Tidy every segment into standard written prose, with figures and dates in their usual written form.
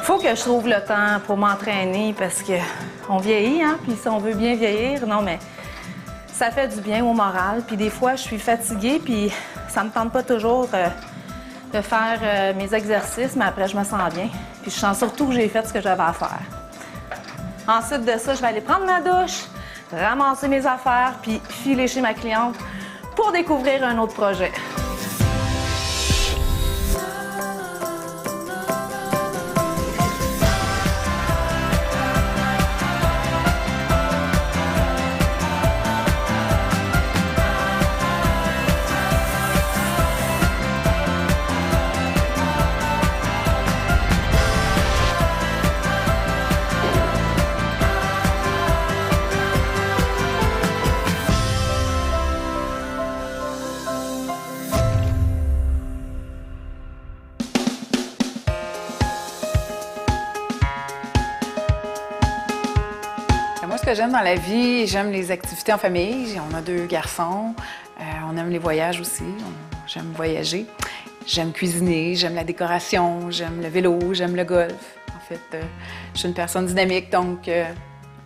Faut que je trouve le temps pour m'entraîner parce que on vieillit, hein, puis si on veut bien vieillir, non, mais ça fait du bien au moral. Puis des fois, je suis fatiguée, puis ça me tente pas toujours de faire mes exercices, mais après, je me sens bien. Puis je sens surtout que j'ai fait ce que j'avais à faire. Ensuite de ça, je vais aller prendre ma douche, ramasser mes affaires, puis filer chez ma cliente pour découvrir un autre projet. Moi, ce que j'aime dans la vie, j'aime les activités en famille. On a 2 garçons. On aime les voyages aussi. J'aime voyager. J'aime cuisiner, j'aime la décoration, j'aime le vélo, j'aime le golf. En fait, je suis une personne dynamique, donc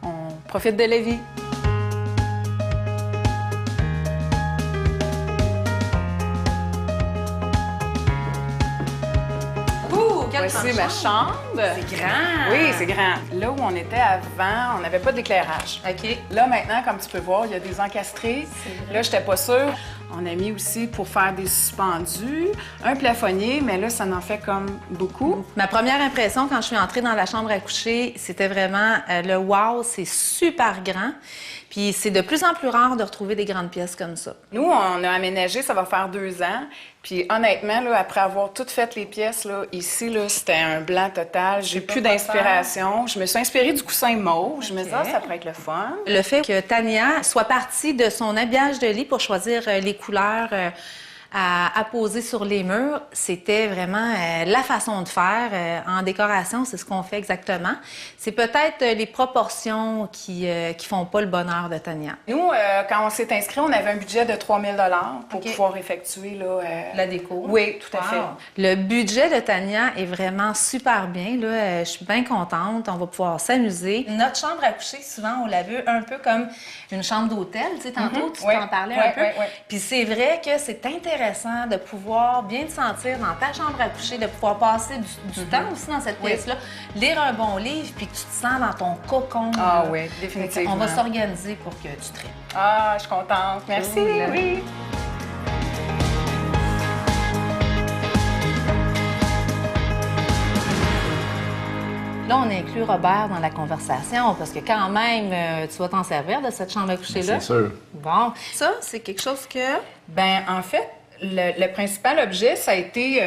on profite de la vie. Voici ma chambre. C'est grand! Oui, c'est grand. Là où on était avant, on n'avait pas d'éclairage. OK. Là, maintenant, comme tu peux voir, il y a des encastrés. Là, j'étais pas sûre. On a mis aussi, pour faire des suspendus, un plafonnier, mais là, ça en fait comme beaucoup. Ma première impression quand je suis entrée dans la chambre à coucher, c'était vraiment le wow, c'est super grand. Puis c'est de plus en plus rare de retrouver des grandes pièces comme ça. Nous, on a aménagé, ça va faire 2 ans. Puis honnêtement, là, après avoir toutes fait les pièces, là, ici, là, c'était un blanc total. J'ai plus d'inspiration. Je me suis inspirée du coussin mauve. Je me disais, ça pourrait être le fun. Le fait que Tania soit partie de son habillage de lit pour choisir les couleurs à poser sur les murs, c'était vraiment la façon de faire. En décoration, c'est ce qu'on fait exactement. C'est peut-être les proportions qui font pas le bonheur de Tania. Nous, quand on s'est inscrit, on avait un budget de 3 000 pour pouvoir effectuer là, la déco. Oui, tout à fait. Le budget de Tania est vraiment super bien. Là. Je suis bien contente. On va pouvoir s'amuser. Notre chambre à coucher, souvent, on l'a vu un peu comme une chambre d'hôtel. Tu sais, tantôt, tu t'en parlais un peu. Puis c'est vrai que c'est intéressant de pouvoir bien te sentir dans ta chambre à coucher, de pouvoir passer du temps aussi dans cette pièce-là, lire un bon livre, puis que tu te sens dans ton cocon. Ah oui, définitivement. On va s'organiser pour que tu traites. Ah, je suis contente. Merci. Cool. Oui. Là, on inclut Robert dans la conversation parce que quand même, tu vas t'en servir de cette chambre à coucher-là. C'est sûr. Bon. Ça, c'est quelque chose que... Ben en fait, le principal objet, ça a été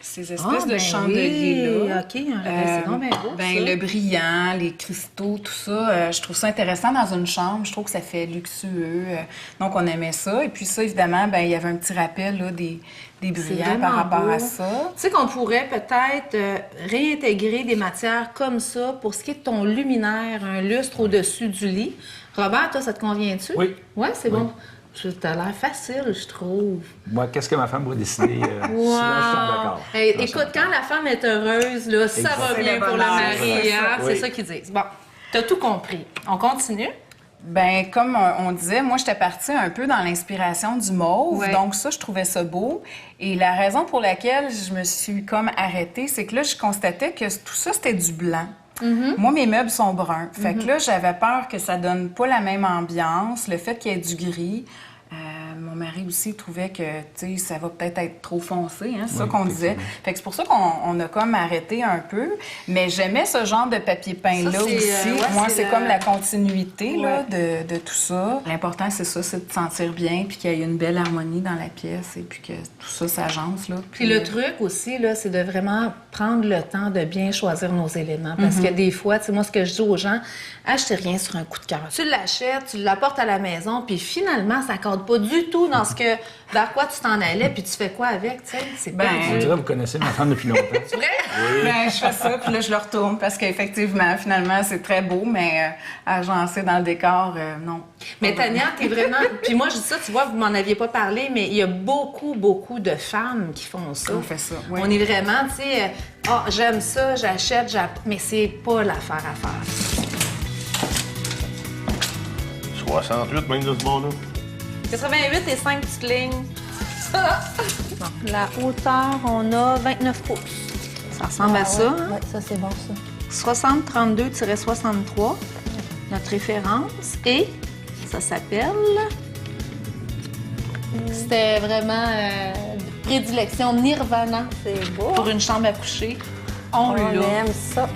ces espèces de chandeliers-là. OK, c'est donc bien beau, ça. Le brillant, les cristaux, tout ça, je trouve ça intéressant dans une chambre. Je trouve que ça fait luxueux. Donc, on aimait ça. Et puis ça, évidemment, ben il y avait un petit rappel là, des brillants par rapport à ça. Tu sais qu'on pourrait peut-être réintégrer des matières comme ça pour ce qui est de ton luminaire, un lustre au-dessus du lit. Robert, toi, ça te convient-tu? Oui. Oui, c'est bon. Ça a l'air facile, je trouve. Moi, qu'est-ce que ma femme va décider? Souvent, je suis d'accord. Hey, écoute, quand la femme est heureuse, là, ça va bien pour le mari. Hein? Oui. C'est ça qu'ils disent. Bon, t'as tout compris. On continue? Ben comme on disait, moi, j'étais partie un peu dans l'inspiration du mauve. Ouais. Donc ça, je trouvais ça beau. Et la raison pour laquelle je me suis comme arrêtée, c'est que là, je constatais que tout ça, c'était du blanc. Moi, mes meubles sont bruns. Fait que là, j'avais peur que ça donne pas la même ambiance, le fait qu'il y ait du gris. Mon mari aussi trouvait que, tu sais, ça va peut-être être trop foncé, hein, c'est ça qu'on disait. Fait que c'est pour ça qu'on a comme arrêté un peu. Mais j'aimais ce genre de papier peint-là aussi. Moi, c'est comme la continuité là, de tout ça. L'important, c'est ça, c'est de se sentir bien, puis qu'il y ait une belle harmonie dans la pièce, et puis que tout ça s'agence, là. Puis le truc aussi, là, c'est de vraiment prendre le temps de bien choisir nos éléments. Parce que des fois, tu sais, moi, ce que je dis aux gens, achetez rien sur un coup de cœur. Tu l'achètes, tu l'apportes à la maison, puis finalement, ça ne cadre pas du tout dans ce que, vers quoi tu t'en allais, puis tu fais quoi avec, tu sais? C'est On dirait que vous connaissez ma femme depuis longtemps. C'est vrai? Ben, je fais ça, puis là, je le retourne parce qu'effectivement, finalement, c'est très beau, mais agencé dans le décor, non. Mais Tania, t'es vraiment... Puis moi, je dis ça, tu vois, vous m'en aviez pas parlé, mais il y a beaucoup, beaucoup de femmes qui font ça. On fait ça, oui. On est vraiment, tu sais, j'aime ça, j'achète, mais c'est pas l'affaire à faire. 68, même de ce bord-là. 88 et 5 petites lignes. Bon, la hauteur, on a 29 pouces. Ça ressemble à ça. Oui, ça, c'est bon, ça. 60-32-63, notre référence. Et ça s'appelle... C'était vraiment de prédilection. Nirvana, c'est beau. Pour une chambre à coucher, on l'a. aime ça.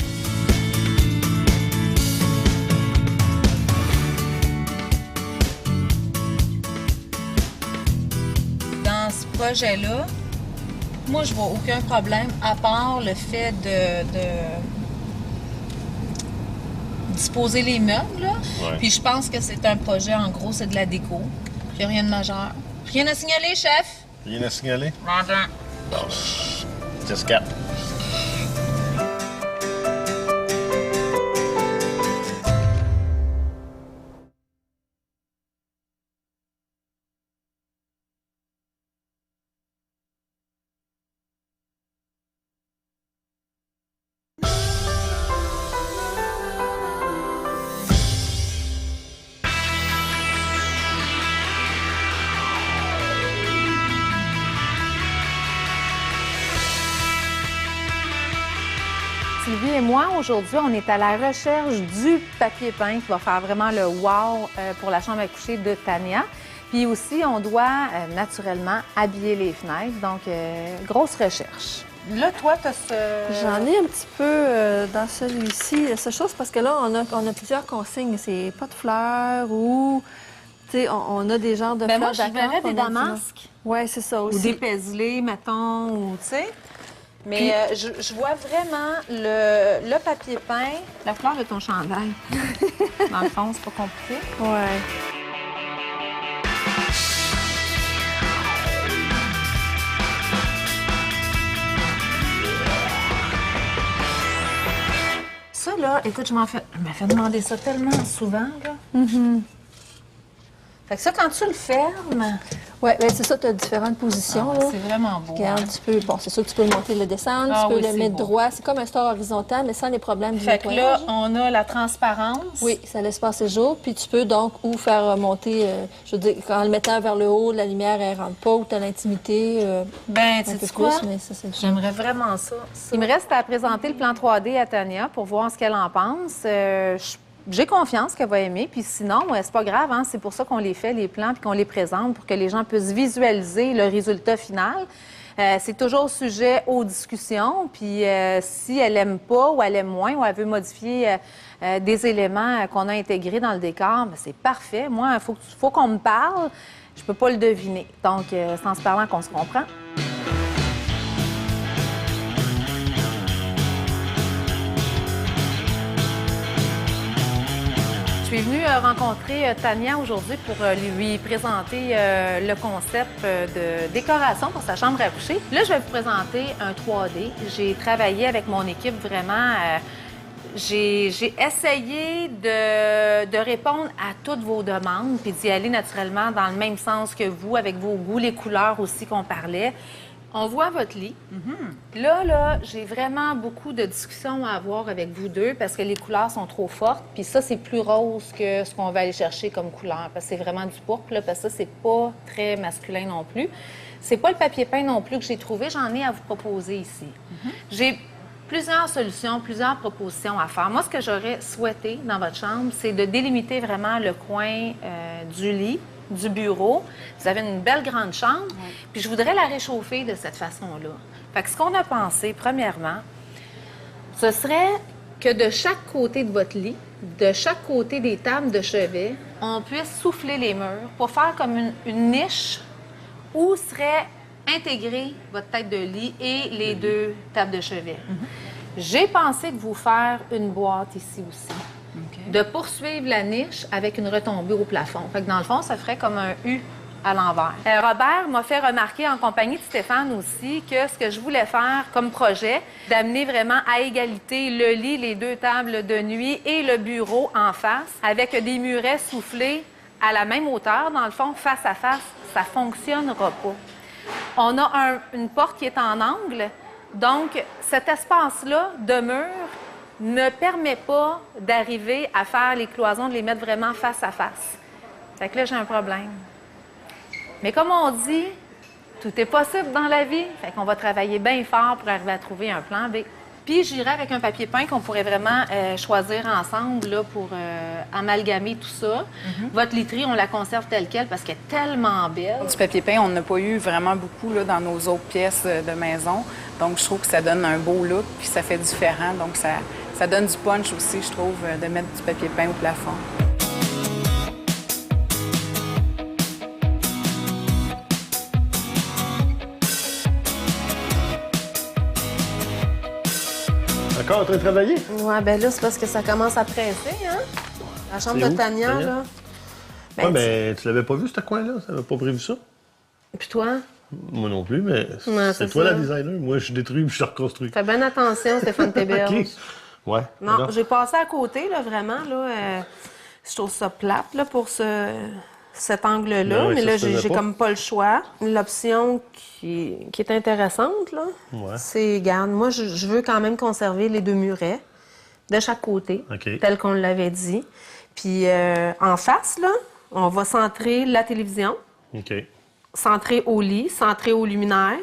Dans ce projet-là, moi, je vois aucun problème à part le fait de disposer les meubles. Là. Ouais. Puis je pense que c'est un projet, en gros, c'est de la déco. Il n'y a rien de majeur. Rien à signaler, chef? Rien à signaler? Vendant. Bon, 10-4. Sylvie et moi, aujourd'hui, on est à la recherche du papier peint qui va faire vraiment le wow pour la chambre à coucher de Tania. Puis aussi, on doit naturellement habiller les fenêtres. Donc, grosse recherche. Là, toi, tu as ce... J'en ai un petit peu dans celui-ci. La seule chose, parce que là, on a plusieurs consignes. C'est pas de fleurs ou... Tu sais, on a des genres de fleurs moi, je verrais des damasques. Oui, c'est ça aussi. Ou des paislés, mettons, ou tu sais. Mais je vois vraiment le papier peint, la fleur de ton chandail. Dans le fond, c'est pas compliqué. Ouais. Ça, là, écoute, je m'en fait demander ça tellement souvent, là. Fait que ça, quand tu le fermes... Oui, bien, c'est ça, tu as différentes positions. là. C'est vraiment beau. Regarde, tu peux, bon, c'est sûr que tu peux le monter, le descendre, tu peux oui, le c'est mettre beau. droit. C'est comme un store horizontal, mais sans les problèmes du Fait que nettoyage. là, on a la transparence. Oui, ça laisse passer le jour. Puis tu peux donc ou faire monter, je veux dire, en le mettant vers le haut, la lumière, elle rentre pas, ou tu as l'intimité Ben, un tu peu sais quoi? plus, mais ça, c'est J'aimerais vraiment ça. Il me reste à présenter le plan 3D à Tania pour voir ce qu'elle en pense. J'ai confiance qu'elle va aimer. Puis sinon, c'est pas grave. Hein? C'est pour ça qu'on les fait, les plans, puis qu'on les présente pour que les gens puissent visualiser le résultat final. C'est toujours sujet aux discussions. Puis si elle aime pas ou elle aime moins ou elle veut modifier des éléments qu'on a intégrés dans le décor, ben, c'est parfait. Moi, il faut qu'on me parle. Je peux pas le deviner. Donc, c'est en se parlant qu'on se comprend. Je suis venue rencontrer Tania aujourd'hui pour lui présenter le concept de décoration pour sa chambre à coucher. Là, je vais vous présenter un 3D. J'ai travaillé avec mon équipe vraiment. J'ai essayé de répondre à toutes vos demandes puis d'y aller naturellement dans le même sens que vous, avec vos goûts, les couleurs aussi qu'on parlait. On voit votre lit. Là, j'ai vraiment beaucoup de discussions à avoir avec vous deux parce que les couleurs sont trop fortes. Puis ça, c'est plus rose que ce qu'on va aller chercher comme couleur parce que c'est vraiment du pourpre, là, parce que ça, c'est pas très masculin non plus. C'est pas le papier peint non plus que j'ai trouvé. J'en ai à vous proposer ici. J'ai plusieurs solutions, plusieurs propositions à faire. Moi, ce que j'aurais souhaité dans votre chambre, c'est de délimiter vraiment le coin du lit, du bureau. Vous avez une belle grande chambre, puis je voudrais la réchauffer de cette façon-là. Fait que ce qu'on a pensé, premièrement, ce serait que de chaque côté de votre lit, de chaque côté des tables de chevet, on puisse souffler les murs pour faire comme une niche où serait intégrée votre tête de lit et les deux tables de chevet. J'ai pensé de vous faire une boîte ici aussi. De poursuivre la niche avec une retombée au plafond. Fait que dans le fond, ça ferait comme un U à l'envers. Robert m'a fait remarquer en compagnie de Stéphane aussi que ce que je voulais faire comme projet, d'amener vraiment à égalité le lit, les 2 tables de nuit et le bureau en face, avec des murets soufflés à la même hauteur, dans le fond, face à face, ça fonctionnera pas. On a une porte qui est en angle, donc cet espace-là de mur ne permet pas d'arriver à faire les cloisons, de les mettre vraiment face à face. Fait que là, j'ai un problème. Mais comme on dit, tout est possible dans la vie. Fait qu'on va travailler bien fort pour arriver à trouver un plan B. Puis j'irai avec un papier peint qu'on pourrait vraiment choisir ensemble là, pour amalgamer tout ça. Votre literie, on la conserve telle quelle parce qu'elle est tellement belle. Du papier peint, on n'a pas eu vraiment beaucoup là, dans nos autres pièces de maison. Donc, je trouve que ça donne un beau look, puis ça fait différent. Donc, ça donne du punch aussi, je trouve, de mettre du papier peint au plafond. Encore en train de travailler? Ouais, ben là, c'est parce que ça commence à presser, hein? La chambre C'est de où, Tania, Tania? là. Ouais, mais tu l'avais pas vu, ce coin-là? Ça n'avait pas prévu ça? Puis toi? Moi non plus, mais Ouais, c'est c'est toi ça. la designer. Moi, je détruis puis je reconstruis. Fais bien attention, Stéphane Théberge. OK. Ouais. Non, alors? j'ai passé à côté, là, vraiment, là. Je trouve ça plate, là, pour cet angle-là. Ben oui, mais ça là, se faisait j'ai pas. comme pas le choix. L'option qui est intéressante, là, Ouais. c'est, regarde, moi, je veux quand même conserver les 2 murets de chaque côté, OK. tel qu'on l'avait dit. Puis en face, là, on va centrer la télévision, OK. centrer au lit, centrer au luminaire.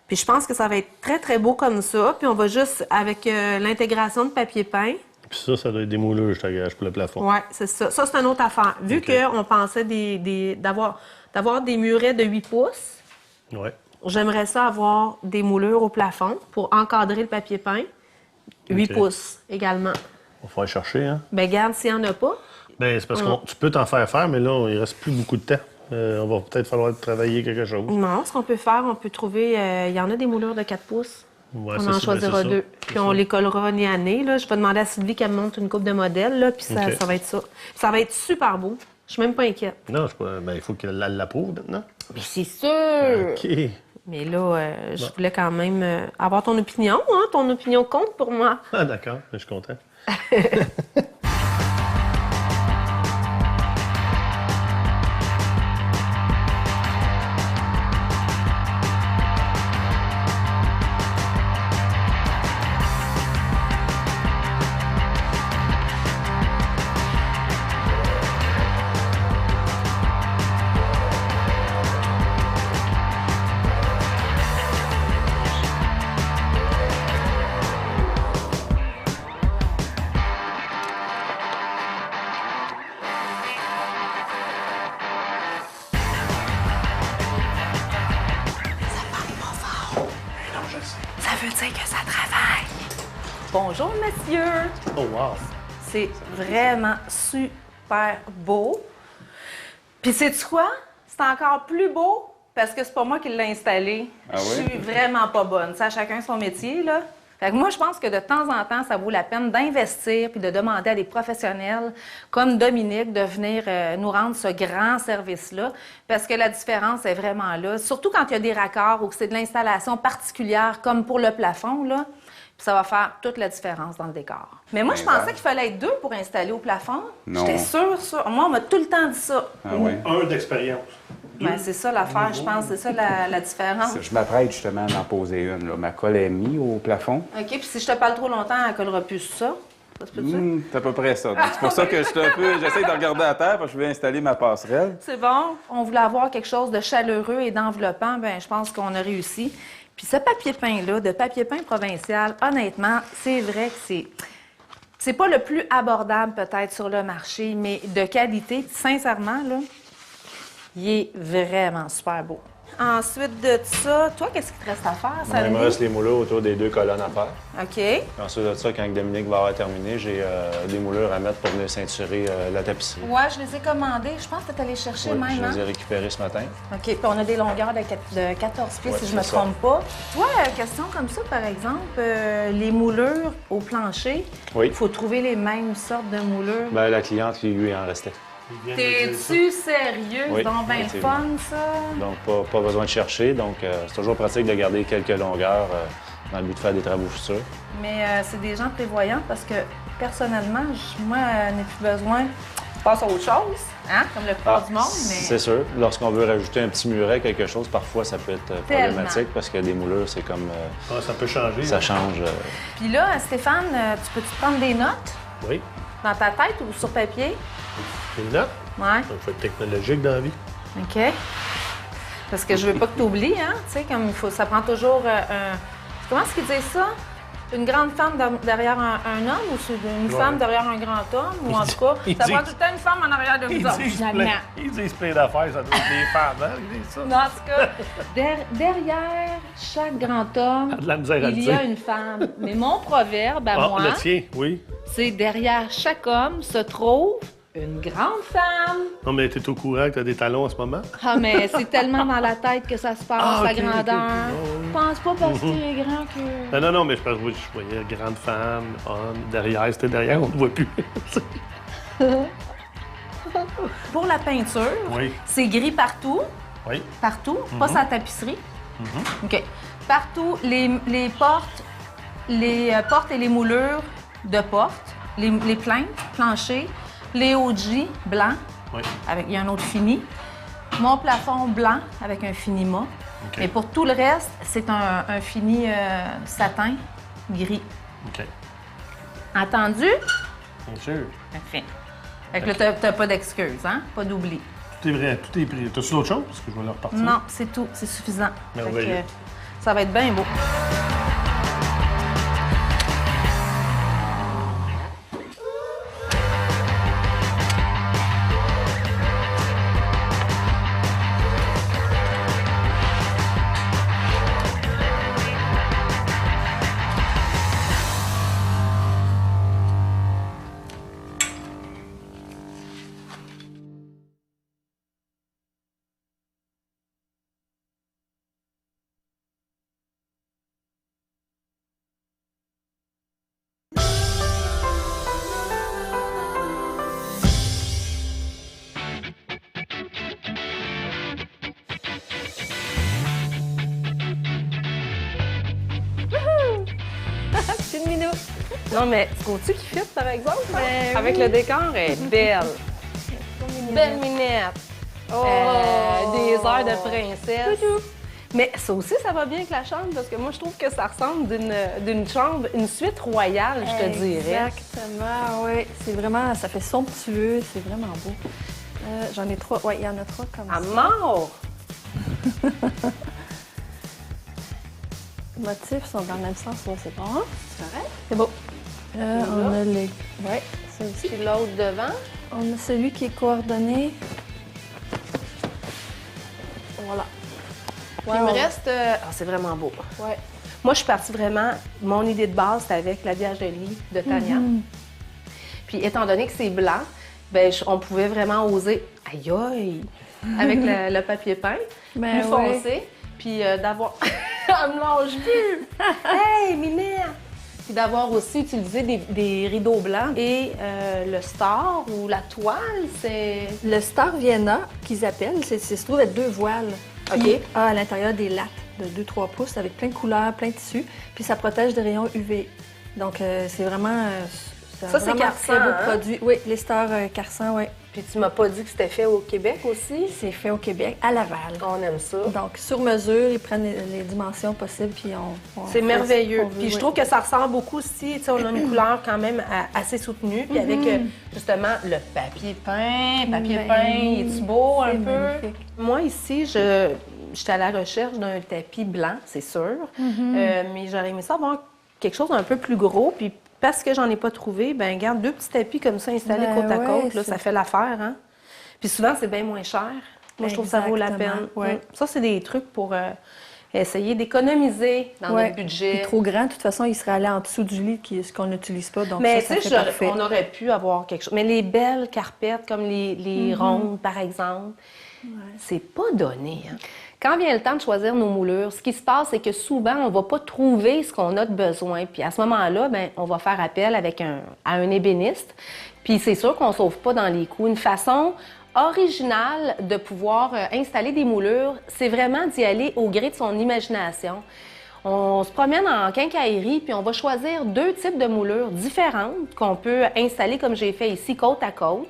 Puis je pense que ça va être très, très beau comme ça. Puis on va juste, avec l'intégration de papier peint, Puis ça doit être des moulures, je t'engage, pour le plafond. oui, c'est ça. Ça, c'est une autre affaire. Vu OK. qu'on pensait d'avoir des murets de 8 pouces, Ouais. j'aimerais ça avoir des moulures au plafond pour encadrer le papier peint. 8 OK. pouces également. On va faire chercher, hein? Ben garde, s'il n'y en a pas. Ben, c'est parce que tu peux t'en faire, mais là, il reste plus beaucoup de temps. On va peut-être falloir travailler quelque chose. Non, ce qu'on peut faire, on peut trouver... Il y en a des moulures de 4 pouces. Ouais, On c'est en ça, choisira ben, c'est 2. ça. Puis C'est on ça. les collera nez à nez. Là. Je vais demander à Sylvie qu'elle me montre une coupe de modèles, là, puis ça, OK. ça va être ça. Ça va être super beau. Je suis même pas inquiète. Non, je sais pas. Ben, il faut qu'elle l'approuve maintenant. Mais c'est sûr! OK. Mais là, je voulais quand même avoir ton opinion. Hein? Ton opinion compte pour moi. Ah, d'accord. Je suis content. Ça veut dire que ça travaille. Bonjour, monsieur. Oh, wow. C'est vraiment super beau. Puis sais-tu quoi? C'est encore plus beau parce que c'est pas moi qui l'ai installé. Je suis vraiment pas bonne. Ça, chacun son métier, là. Fait que moi, je pense que de temps en temps, ça vaut la peine d'investir puis de demander à des professionnels comme Dominique de venir nous rendre ce grand service-là parce que la différence est vraiment là. Surtout quand il y a des raccords ou que c'est de l'installation particulière comme pour le plafond, là. Puis ça va faire toute la différence dans le décor. Mais moi, je pensais qu'il fallait être 2 pour installer au plafond. Non. J'étais sûre, ça. Moi, on m'a tout le temps dit ça. Ah oui. Un d'expérience. Ben, c'est ça l'affaire, je pense. C'est ça la différence. Je m'apprête justement à en poser une. Là. Ma colle est mise au plafond. OK, puis si je te parle trop longtemps, elle collera plus sur ça. Ça se peut-tu? C'est à peu près ça. Donc, c'est pour ça que j'essaie de regarder à terre parce que je vais installer ma passerelle. C'est bon. On voulait avoir quelque chose de chaleureux et d'enveloppant. Ben, je pense qu'on a réussi. Puis ce papier peint-là, de papier peint provincial, honnêtement, c'est vrai que c'est pas le plus abordable peut-être sur le marché, mais de qualité, sincèrement, là, il est vraiment super beau. Ensuite de ça, toi, qu'est-ce qu'il te reste à faire, Il me Salmi? reste les moulures autour des 2 colonnes à faire. OK. Ensuite de ça, quand Dominique va avoir terminé, j'ai des moulures à mettre pour venir ceinturer la tapisserie. Ouais, je les ai commandés. Je pense que tu allé chercher Oui, même, je hein? les ai récupérés ce matin. OK, puis on a des longueurs de 14 pieds, Ouais, si je me c'est ça. trompe pas. Toi, question comme ça, par exemple, les moulures au plancher, Oui. il faut trouver les mêmes sortes de moulures. Ben, la cliente, lui, il en restait. Il vient de dire ça. T'es-tu sérieux? Oui, C'est donc bien le effectivement. fun, ça. Donc, pas besoin de chercher. Donc, c'est toujours pratique de garder quelques longueurs dans le but de faire des travaux futurs. Mais c'est des gens prévoyants parce que, personnellement, moi, n'ai plus besoin. Je passe à autre chose, hein, comme le plupart du monde, mais... C'est sûr. Lorsqu'on veut rajouter un petit muret, quelque chose, parfois, ça peut être problématique parce que des moulures, c'est comme... Ah, ça peut changer. ça hein. change. Puis là, Stéphane, tu peux-tu prendre des notes Oui. dans ta tête ou sur papier? Une note. Ouais. On fait technologique dans la vie. OK. Parce que je veux pas que tu oublies, hein. Tu sais, comme il faut, ça prend toujours Comment est-ce qu'ils disent ça? Une grande femme derrière un homme ou c'est une femme derrière un grand homme? Ou en tout cas, ça prend tout le temps une femme en arrière de vous autres, finalement. Ils disent plein d'affaires, ça doit être des femmes, hein? Ils disent ça. Non, en tout cas, derrière chaque grand homme, de la misère à le il y a dire. une femme. Mais mon proverbe à Ah, moi, le tien, oui. c'est derrière chaque homme se trouve une grande femme. Non, mais t'es au courant que t'as des talons en ce moment? Ah, mais c'est tellement dans la tête que ça se passe, Ah, la ok, ok, grandeur. ok. Oh, oui. Pense pas parce qu'il est grand que... Non, mais je pense que je voyais grande femme, homme, derrière, c'était derrière, on ne voit plus. Pour la peinture, Oui. c'est gris partout. Oui. Partout, pas sa tapisserie. OK. Partout, les portes, portes et les moulures de portes, les plaintes, planchers, les OG blancs, Oui. il y a un autre fini. Mon plafond blanc avec un finima. OK. Et pour tout le reste, c'est un fini satin gris. OK. Entendu? Bien sûr. Parfait. Fait que là, t'as pas d'excuses, hein? Pas d'oubli. Tout est vrai, tout est pris. T'as-tu d'autres choses? Parce que je vais leur repartir. Non, c'est tout. C'est suffisant. Fait que, Merveilleux. ça va être bien beau. C'est une minute. Non, mais trouves-tu qui fit, par exemple? hein? Ben Avec oui. le décor, elle est belle. Belle minette. Des airs de princesse. Mais ça aussi, ça va bien avec la chambre, parce que moi, je trouve que ça ressemble d'une chambre, une suite royale, je te dirais. Exactement, oui. C'est vraiment, ça fait somptueux, c'est vraiment beau. J'en ai 3. Oui, il y en a 3 comme À ça. mort! Les motifs sont dans le même sens, là, c'est bon. Hein? C'est correct? C'est beau. On a les... Oui, ça aussi. Puis l'autre devant. On a celui qui est coordonné. Voilà. Puis il me reste... c'est vraiment beau. Ouais. Moi, je suis partie vraiment... Mon idée de base, c'était avec la Vierge de lit de Tania. Puis étant donné que c'est blanc, ben on pouvait vraiment oser... Aïe aïe! Avec le papier peint, Ben plus ouais. foncé. Puis d'avoir... Elle me lâche plus! Hey, Minette! Puis d'avoir aussi utilisé des rideaux blancs. Et le star ou la toile, c'est... Le Star Vienna, qu'ils appellent, se trouve être 2 voiles. OK. Qui a à l'intérieur des lattes de 2-3 pouces avec plein de couleurs, plein de tissus. Puis ça protège des rayons UV. Donc c'est vraiment... Ça, c'est vraiment un très Carsan, beau hein? produit. Oui, les stars Carsan, oui. Puis tu m'as pas dit que c'était fait au Québec aussi? C'est fait au Québec, à Laval. On aime ça. Donc, sur mesure, ils prennent les dimensions possibles, puis on C'est fait merveilleux. ce qu'on veut, Puis je oui. trouve que ça ressemble beaucoup aussi. Tu sais, on a une couleur quand même assez soutenue. Puis avec justement le papier peint. Papier Ben peint, oui, est-tu beau un c'est peu? magnifique. Moi, ici, j'étais à la recherche d'un tapis blanc, c'est sûr. Mais j'aurais aimé ça avoir quelque chose d'un peu plus gros. Puis parce que j'en ai pas trouvé, ben garde 2 petits tapis comme ça installés Ben côte à ouais, côte. Là, c'est- ça fait l'affaire, hein? Puis souvent, c'est bien moins cher. Moi, je trouve que ça vaut la Exactement, peine. ouais. Ça, c'est des trucs pour essayer d'économiser dans Ouais. notre budget. Puis trop grand, de toute façon, il serait allé en dessous du lit, ce qu'on n'utilise pas. Donc, Mais ça tu fait sais, parfait. on aurait pu avoir quelque chose. Mais les belles carpettes, comme les rondes, par exemple, c'est pas donné. Hein? Quand vient le temps de choisir nos moulures, ce qui se passe, c'est que souvent, on ne va pas trouver ce qu'on a de besoin. Puis à ce moment-là, bien, on va faire appel à un ébéniste. Puis c'est sûr qu'on ne sauve pas dans les coûts. Une façon originale de pouvoir installer des moulures, c'est vraiment d'y aller au gré de son imagination. On se promène en quincaillerie, puis on va choisir 2 types de moulures différentes qu'on peut installer, comme j'ai fait ici, côte à côte.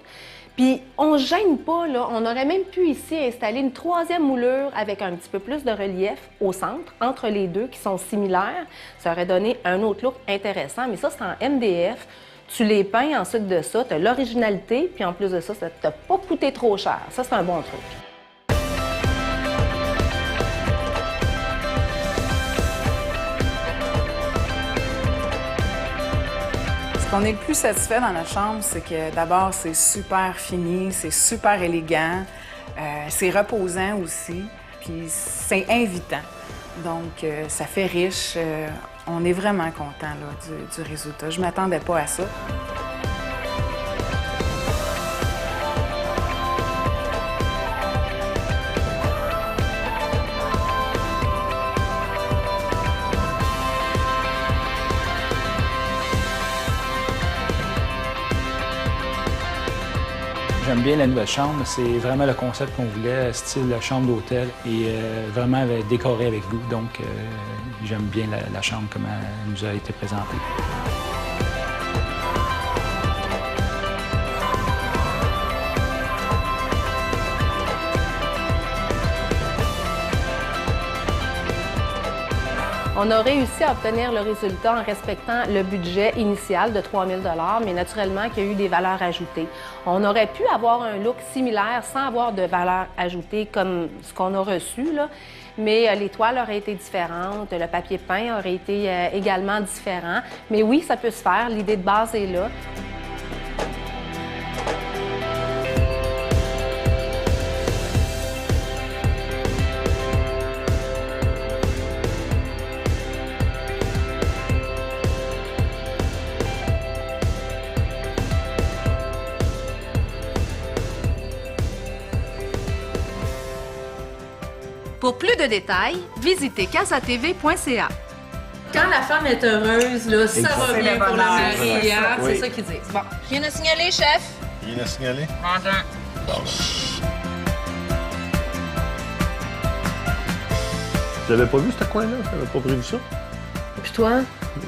Puis on ne gêne pas, là. On aurait même pu ici installer une 3e moulure avec un petit peu plus de relief au centre, entre les deux, qui sont similaires. Ça aurait donné un autre look intéressant, mais ça, c'est en MDF. Tu les peins, ensuite de ça, tu as l'originalité, puis en plus de ça, ça ne t'a pas coûté trop cher. Ça, c'est un bon truc. Ce qu'on est le plus satisfait dans notre chambre, c'est que d'abord, c'est super fini, c'est super élégant, c'est reposant aussi, puis c'est invitant. Donc, ça fait riche. On est vraiment content du résultat. Je ne m'attendais pas à ça. J'aime bien la nouvelle chambre. C'est vraiment le concept qu'on voulait, style chambre d'hôtel et vraiment décoré avec vous. Donc, j'aime bien la chambre comme elle nous a été présentée. On a réussi à obtenir le résultat en respectant le budget initial de 3 000 $, mais naturellement qu'il y a eu des valeurs ajoutées. On aurait pu avoir un look similaire sans avoir de valeur ajoutée comme ce qu'on a reçu, là. Mais les toiles auraient été différentes, le papier peint aurait été également différent. Mais oui, ça peut se faire, l'idée de base est là. Pour plus de détails, visitez casatv.ca. Quand la femme est heureuse, là, ça va C'est bien le pour le bonheur. mari, hein? Oui. C'est ça qu'ils disent. Bon. Rien à signaler, chef? Il a signalé? Tu l'avais pas vu, ce coin-là? Tu n'avais pas prévu ça? Puis toi,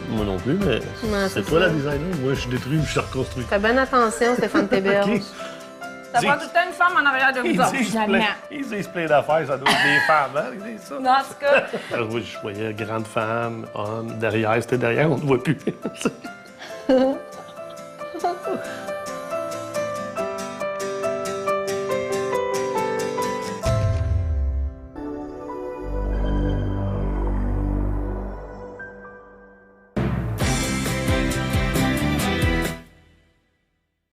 Moi non plus, mais Ouais, c'est c'est toi ça. la designer. Moi, je suis détruit puis je suis reconstruit. fais bien attention, Stéphane Théberge. OK. Ça prend tout le temps une femme en arrière de vous autres, finalement. Ils disent plein d'affaires, ça doit être des femmes, hein? Ils disent ça. Non, en tout cas, Alors, oui, je voyais grande femme, homme, derrière, c'était derrière, on ne voit plus.